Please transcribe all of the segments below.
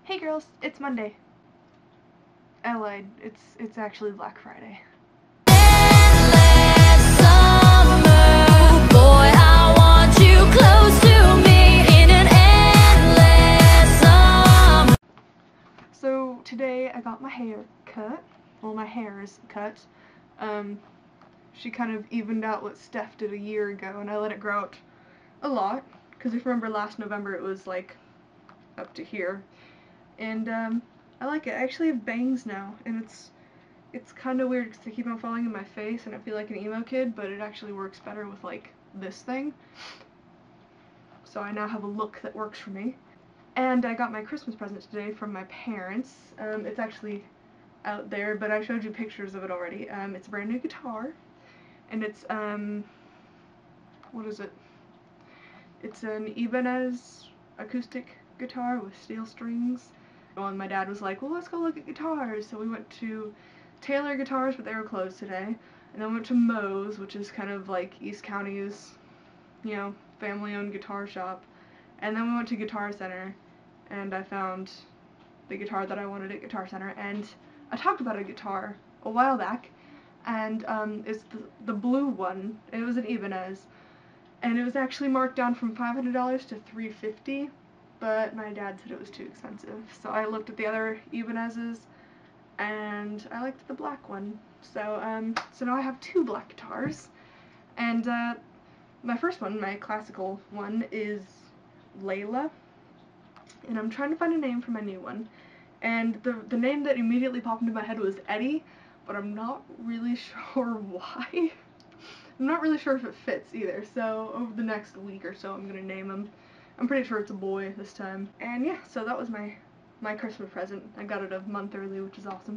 Hey girls, it's Monday. I lied. It's actually Black Friday. So today I got my hair cut. Well, my hair is cut. She kind of evened out what Steph did a year ago, and I let it grow out a lot. Because if you remember last November it was like up to here. And I like it. I actually have bangs now, and it's kind of weird because they keep on falling in my face and I feel like an emo kid, but it actually works better with like this thing. So I now have a look that works for me. And I got my Christmas present today from my parents. It's actually out there, but I showed you pictures of it already. It's a brand new guitar, and it's what is it? It's an Ibanez acoustic guitar with steel strings. And my dad was like, well, let's go look at guitars. So we went to Taylor Guitars, but they were closed today. And then we went to Moe's, which is kind of like East County's, you know, family-owned guitar shop. And then we went to Guitar Center, and I found the guitar that I wanted at Guitar Center. And I talked about a guitar a while back, and it's the blue one. It was an Ibanez, and it was actually marked down from $500 to $350. But my dad said it was too expensive. So I looked at the other Ibanez's, and I liked the black one. So so now I have two black guitars, and my first one, my classical one, is Layla, and I'm trying to find a name for my new one. And the name that immediately popped into my head was Eddie, but I'm not really sure why. I'm not really sure if it fits either, so over the next week or so I'm gonna name him. I'm pretty sure it's a boy this time. And yeah, so that was my Christmas present. I got it a month early, which is awesome.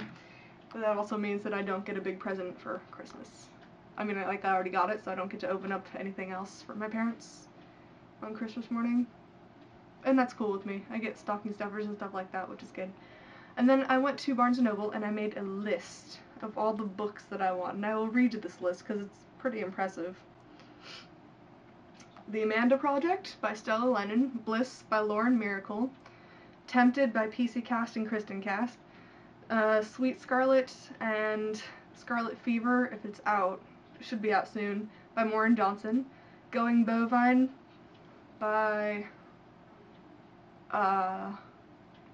But that also means that I don't get a big present for Christmas. I mean, I already got it, so I don't get to open up anything else from my parents on Christmas morning. And that's cool with me. I get stocking stuffers and stuff like that, which is good. And then I went to Barnes & Noble and I made a list of all the books that I want. And I will read you this list because it's pretty impressive. The Amanda Project by Stella Lennon, Bliss by Lauren Miracle, Tempted by PC Cast and Kristen Cast, Sweet Scarlet and Scarlet Fever, if it's out, it should be out soon, by Maureen Johnson, Going Bovine by,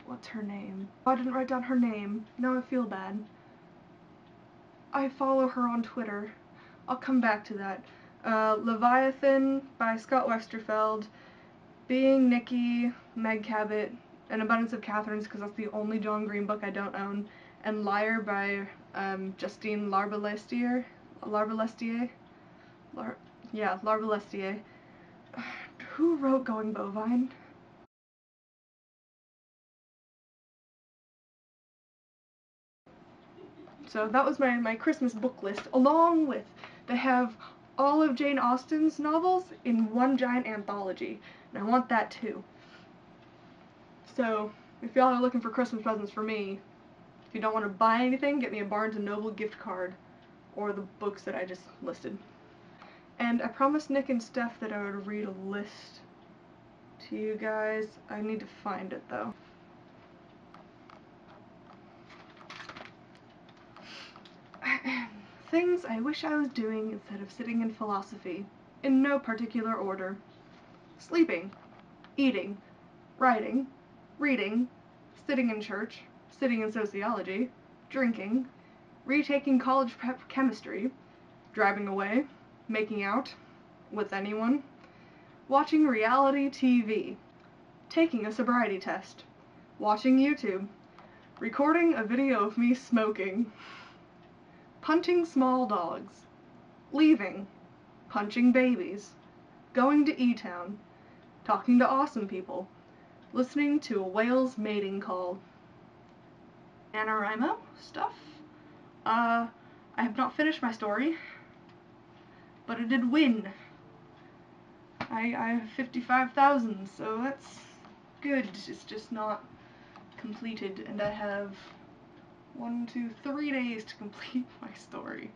what's her name? Oh, I didn't write down her name. Now I feel bad. I follow her on Twitter. I'll come back to that. Leviathan by Scott Westerfeld, Being Nikki, Meg Cabot, An Abundance of Catherines, because that's the only John Green book I don't own, and Liar by Justine Larbalestier. Larbalestier. Who wrote Going Bovine? So that was my Christmas book list, along with, they have all of Jane Austen's novels in one giant anthology, and I want that too. So if y'all are looking for Christmas presents for me, if you don't want to buy anything, get me a Barnes & Noble gift card, or the books that I just listed. And I promised Nick and Steph that I would read a list to you guys. I need to find it though. Things I wish I was doing instead of sitting in philosophy, in no particular order. Sleeping, eating, writing, reading, sitting in church, sitting in sociology, drinking, retaking college prep chemistry, driving away, making out with anyone, watching reality TV, taking a sobriety test, watching YouTube, recording a video of me smoking, punching small dogs, leaving, punching babies, going to E-Town, talking to awesome people, listening to a whale's mating call. NaNoWriMo stuff. I have not finished my story, but I did win. I have 55,000, so that's good. It's just not completed, and I have 3 days to complete my story.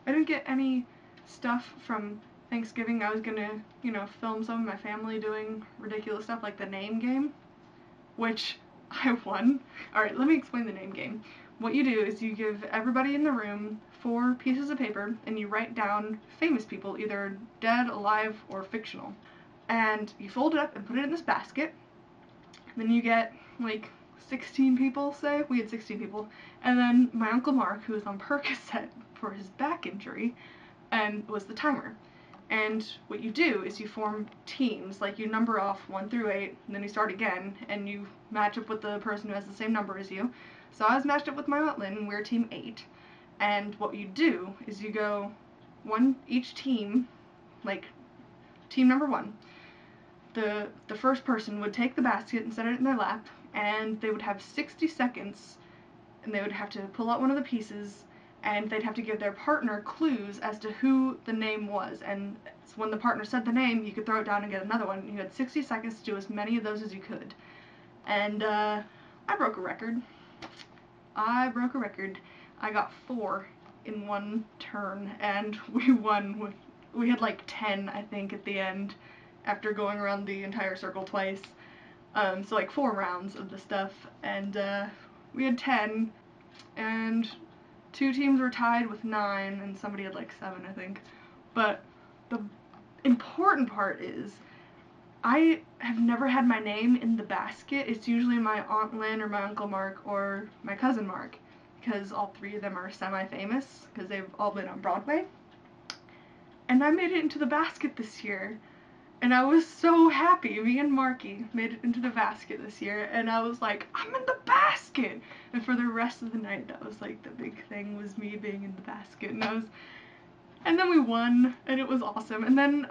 I didn't get any stuff from Thanksgiving I was gonna, you know, film some of my family doing ridiculous stuff like the name game, which I won. Alright, let me explain the name game. What you do is you give everybody in the room 4 pieces of paper and you write down famous people, either dead, alive, or fictional. And you fold it up and put it in this basket. Then you get like 16 people, say. We had 16 people. And then my Uncle Mark, who was on Percocet for his back injury, and was the timer. And what you do is you form teams, like you number off 1 through 8, and then you start again, and you match up with the person who has the same number as you. So I was matched up with my Aunt Lynn, and we're team 8. And what you do is you go each team, like team number 1, the first person would take the basket and set it in their lap, and they would have 60 seconds, and they would have to pull out one of the pieces, and they'd have to give their partner clues as to who the name was. And when the partner said the name, you could throw it down and get another one. You had 60 seconds to do as many of those as you could. And I broke a record. I got 4 in one turn, and we won. We had like 10, I think, at the end, after going around the entire circle twice. So like 4 rounds of the stuff, and we had 10, and 2 teams were tied with 9, and somebody had like 7, I think. But the important part is, I have never had my name in the basket. It's usually my Aunt Lynn or my Uncle Mark or my cousin Mark, because all 3 of them are semi-famous, because they've all been on Broadway. And I made it into the basket this year, and I was so happy. Me and Marky made it into the basket this year, and I was like, I'm in the basket! And for the rest of the night, that was like the big thing, was me being in the basket. And then we won, and it was awesome. And then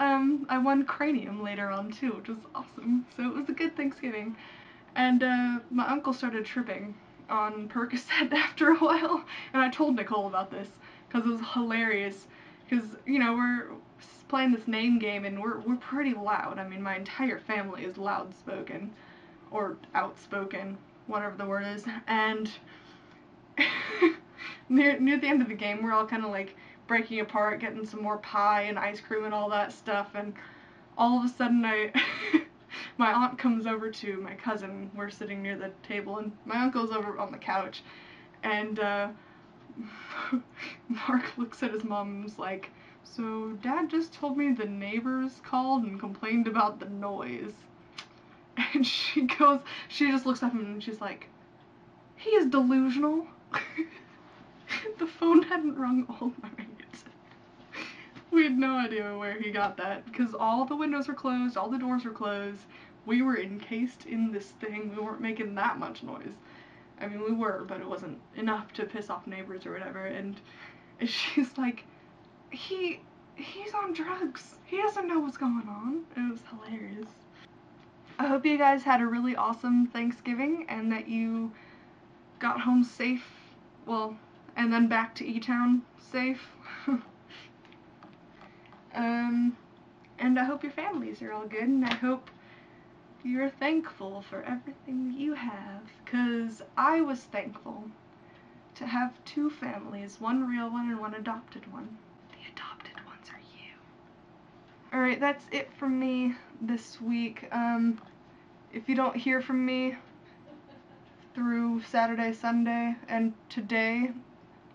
I won Cranium later on too, which was awesome. So it was a good Thanksgiving. And my uncle started tripping on Percocet after a while, and I told Nicole about this, because it was hilarious. Because, you know, we're playing this name game, and we're pretty loud. I mean, my entire family is loud spoken, or outspoken, whatever the word is. And near the end of the game, we're all kind of like breaking apart, getting some more pie and ice cream and all that stuff, and all of a sudden my aunt comes over to my cousin. We're sitting near the table, and my uncle's over on the couch, and Mark looks at his mom and is like, so Dad just told me the neighbors called and complained about the noise. And she just looks up at him and she's like, he is delusional. The phone hadn't rung all night. We had no idea where he got that, because all the windows were closed, all the doors were closed. We were encased in this thing. We weren't making that much noise. I mean, we were, but it wasn't enough to piss off neighbors or whatever. And she's like, he's on drugs. He doesn't know what's going on. It was hilarious. I hope you guys had a really awesome Thanksgiving, and that you got home safe, well, and then back to E-Town safe. And I hope your families are all good, and I hope you're thankful for everything you have, because I was thankful to have 2 families, one real one and one adopted one. The adopted ones are you. Alright, that's it from me this week. If you don't hear from me through Saturday, Sunday, and today,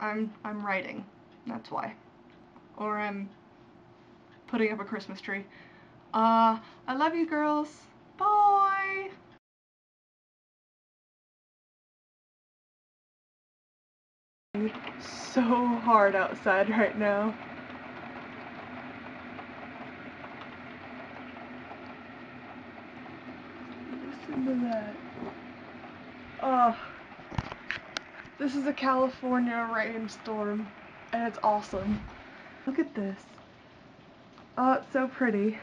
I'm writing. That's why. Or I'm putting up a Christmas tree. I love you girls. Bye! So hard outside right now. Listen to that. Oh, this is a California rainstorm, and it's awesome. Look at this. Oh, it's so pretty.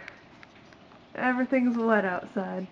Everything's wet outside.